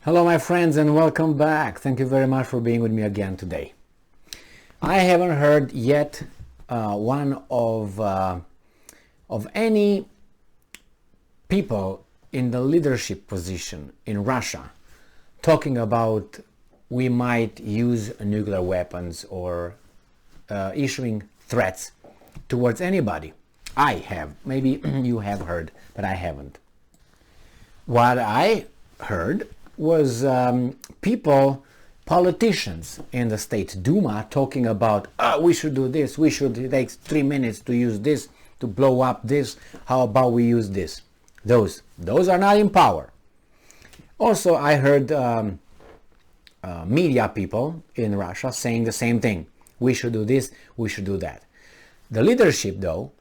Hello my friends and welcome back. Thank you very much for being with me again today. I haven't heard yet one of any people in the leadership position in Russia talking about we might use nuclear weapons or issuing threats towards anybody. I have. Maybe you have heard, but I haven't. What I heard was politicians in the state Duma talking about, we should do this, we should, it takes 3 minutes to use this, to blow up this, how about we use this? Those are not in power. Also, I heard media people in Russia saying the same thing. We should do this, we should do that. The leadership, though,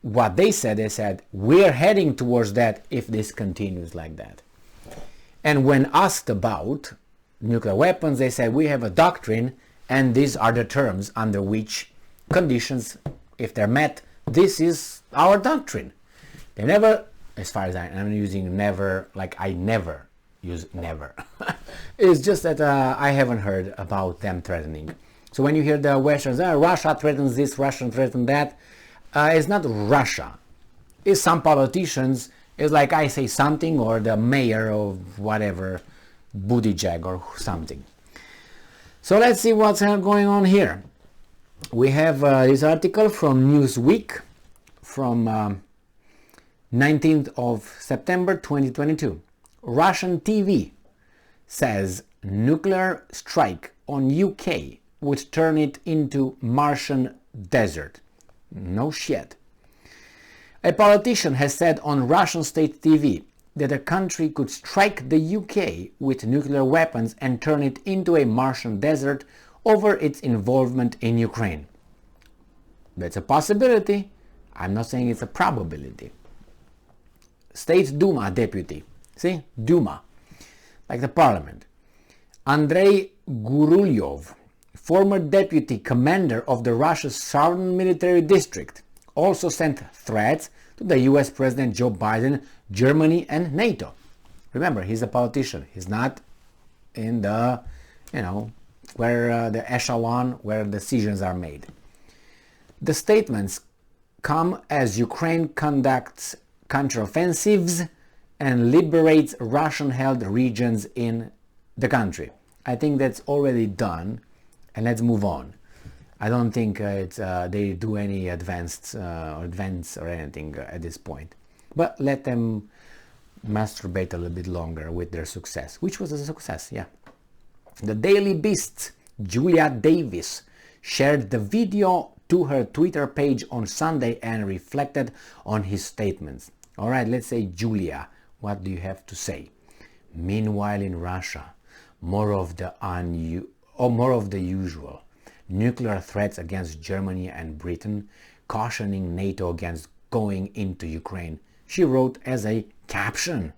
what they said, we're heading towards that if this continues like that. And when asked about nuclear weapons, they said, we have a doctrine and these are the terms under which conditions, if they're met, this is our doctrine. They never, as far as I'm using never, like I never use never. It's just that I haven't heard about them threatening. So when you hear the Westerns, Russia threatens this, Russia threatens that, it's not Russia. It's some politicians. It's like I say something, or the mayor of whatever, Buttigieg or something. So let's see what's going on here. We have this article from Newsweek from 19th of September 2022. Russian TV says nuclear strike on UK would turn it into Martian Desert. No shit. A politician has said on Russian state TV that the country could strike the UK with nuclear weapons and turn it into a Martian desert over its involvement in Ukraine. That's a possibility. I'm not saying it's a probability. State Duma deputy. See? Duma. Like the parliament. Andrei Gurulyov, former deputy commander of the Russia's Southern Military District, also sent threats to the US President Joe Biden, Germany and NATO. Remember, he's a politician. He's not in the, where the echelon where decisions are made. The statements come as Ukraine conducts counteroffensives and liberates Russian-held regions in the country. I think that's already done, and let's move on. I don't think they do any advance or anything at this point. But let them masturbate a little bit longer with their success, which was a success, yeah. The Daily Beast's Julia Davis shared the video to her Twitter page on Sunday and reflected on his statements. All right, let's say, Julia, what do you have to say? Meanwhile, in Russia, more of the usual. Nuclear threats against Germany and Britain, cautioning NATO against going into Ukraine, she wrote as a caption.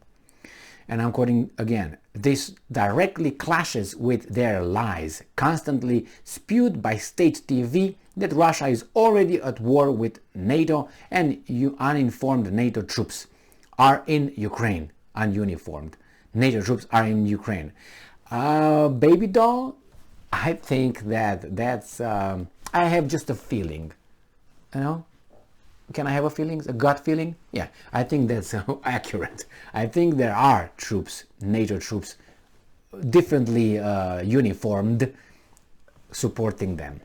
And I'm quoting again, this directly clashes with their lies, constantly spewed by state TV, that Russia is already at war with NATO and uninformed NATO troops are in Ukraine. Ununiformed NATO troops are in Ukraine. Baby doll, I think that's I have just a feeling, Can I have a feeling, a gut feeling? Yeah, I think that's accurate. I think there are troops, NATO troops, differently uniformed, supporting them,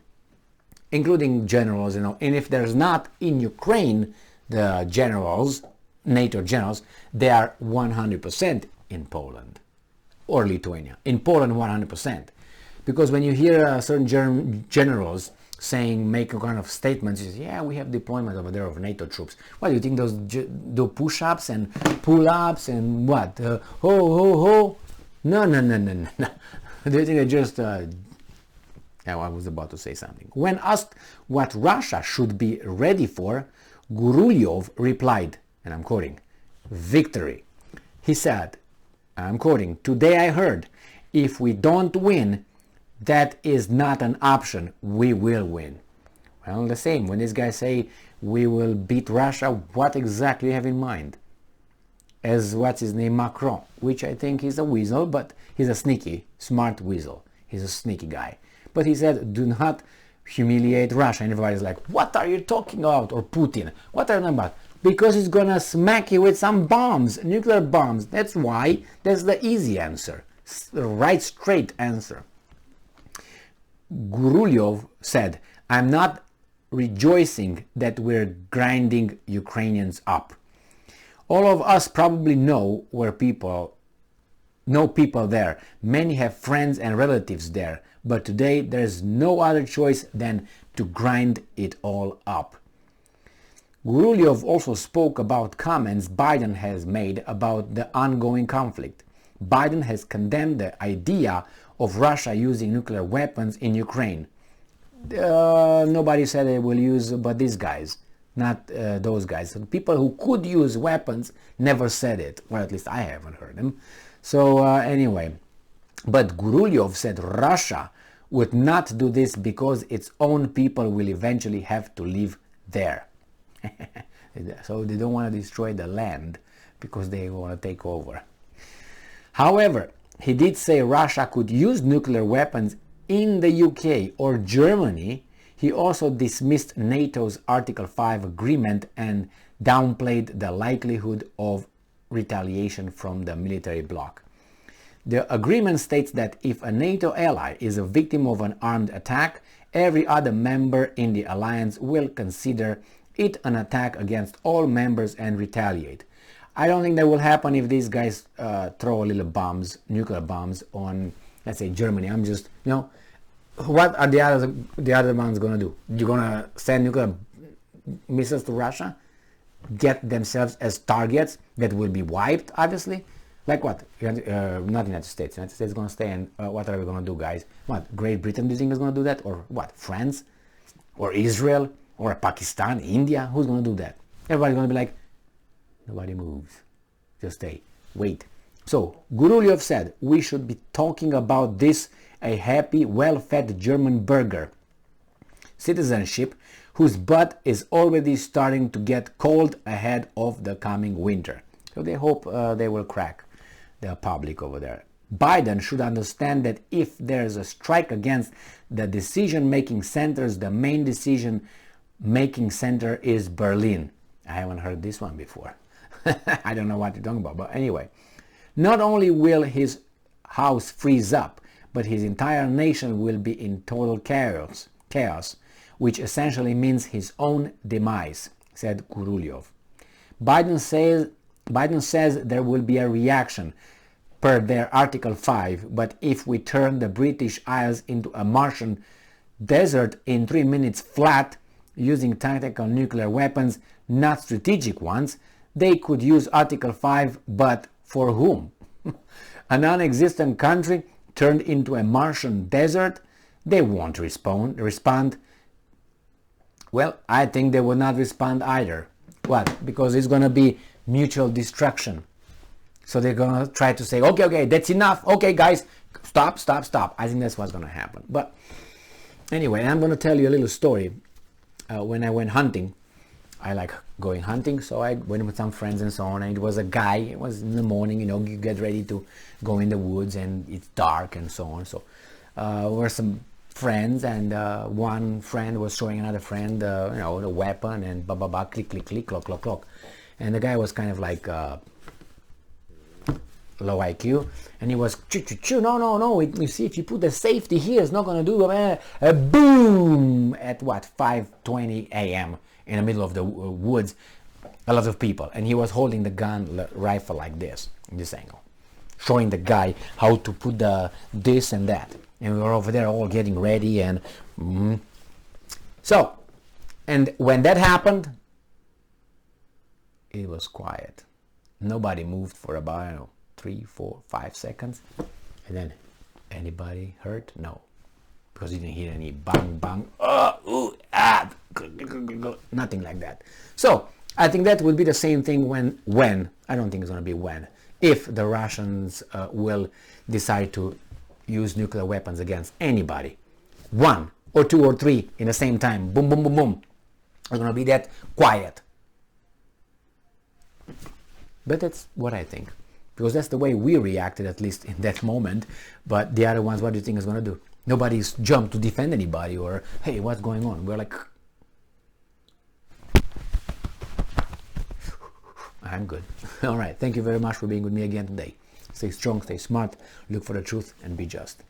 including generals, and if there's not in Ukraine the generals, NATO generals, they are 100% in Poland or Lithuania. In Poland, 100%. Because when you hear certain generals make a kind of statements, you say, yeah, we have deployment over there of NATO troops. What do you think, those do push-ups and pull-ups and what? Ho, ho, ho? No. Do you think they just... I was about to say something. When asked what Russia should be ready for, Gurulyov replied, and I'm quoting, victory. He said, I'm quoting, today I heard, if we don't win, that is not an option. We will win. Well, the same. When these guys say we will beat Russia, what exactly you have in mind? as what's his name, Macron, which I think is a weasel, but he's a sneaky, smart weasel. He's a sneaky guy. But he said, do not humiliate Russia. And everybody's like, what are you talking about? Or Putin, what are you talking about? Because he's gonna smack you with some bombs, nuclear bombs. That's why. That's the easy answer, the right, straight answer. Gurulyov said, I'm not rejoicing that we're grinding Ukrainians up. All of us probably know people there. Many have friends and relatives there. But today there's no other choice than to grind it all up. Gurulyov also spoke about comments Biden has made about the ongoing conflict. Biden has condemned the idea of Russia using nuclear weapons in Ukraine. Nobody said they will use, but these guys, not those guys. The people who could use weapons never said it, or at least I haven't heard them. So anyway, but Gurulyov said Russia would not do this because its own people will eventually have to live there. So they don't want to destroy the land because they want to take over. However, he did say Russia could use nuclear weapons in the UK or Germany. He also dismissed NATO's Article 5 agreement and downplayed the likelihood of retaliation from the military bloc. The agreement states that if a NATO ally is a victim of an armed attack, every other member in the alliance will consider it an attack against all members and retaliate. I don't think that will happen if these guys throw little bombs, nuclear bombs on, let's say, Germany. I'm just, what are the other ones going to do? You're going to send nuclear missiles to Russia? Get themselves as targets that will be wiped, obviously? Like what? Not United States. United States is going to stay, and what are we going to do, guys? What? Great Britain, do you think is going to do that? Or what? France? Or Israel? Or Pakistan? India? Who's going to do that? Everybody's going to be like, nobody moves. Just stay. Wait. So, Gurulyov said, we should be talking about this, a happy, well-fed German burger citizenship whose butt is already starting to get cold ahead of the coming winter. So they hope they will crack the public over there. Biden should understand that if there's a strike against the decision-making centers, the main decision-making center is Berlin. I haven't heard this one before. I don't know what you're talking about, but anyway. Not only will his house freeze up, but his entire nation will be in total chaos, which essentially means his own demise, said Gurulyov. Biden says there will be a reaction per their Article 5, but if we turn the British Isles into a Martian desert in 3 minutes flat, using tactical nuclear weapons, not strategic ones, they could use Article 5, but for whom? A non-existent country turned into a Martian desert? They won't respond. Well, I think they will not respond either. What? Because it's going to be mutual destruction. So they're going to try to say, okay, that's enough. Okay, guys, stop. I think that's what's going to happen. But anyway, I'm going to tell you a little story. When I went hunting, I like going hunting, so I went with some friends and so on, and it was a guy, it was in the morning, you get ready to go in the woods, and it's dark and so on. So were some friends, and one friend was showing another friend, the weapon, and blah, blah, blah, click, click, click, clock, clock, clock. And the guy was kind of like low IQ, and he was, no, you see, if you put the safety here, it's not going to do a boom at what, 5:20 a.m. in the middle of the woods, a lot of people, and he was holding the gun rifle like this, in this angle, showing the guy how to put the this and that, and we were over there all getting ready, and so, and when that happened, it was quiet. Nobody moved for about 3, 4, 5 seconds, and then anybody hurt? No, because you didn't hear any bang bang, nothing like that. So I think that will be the same thing when I don't think it's going to be when, if the Russians will decide to use nuclear weapons against anybody, 1 or 2 or 3 in the same time, boom, boom, boom, boom, it's going to be that quiet. But that's what I think. Because that's the way we reacted, at least in that moment. But the other ones, what do you think is going to do? Nobody's jumped to defend anybody or, hey, what's going on? We're like, I'm good. All right. Thank you very much for being with me again today. Stay strong, stay smart, look for the truth, and be just.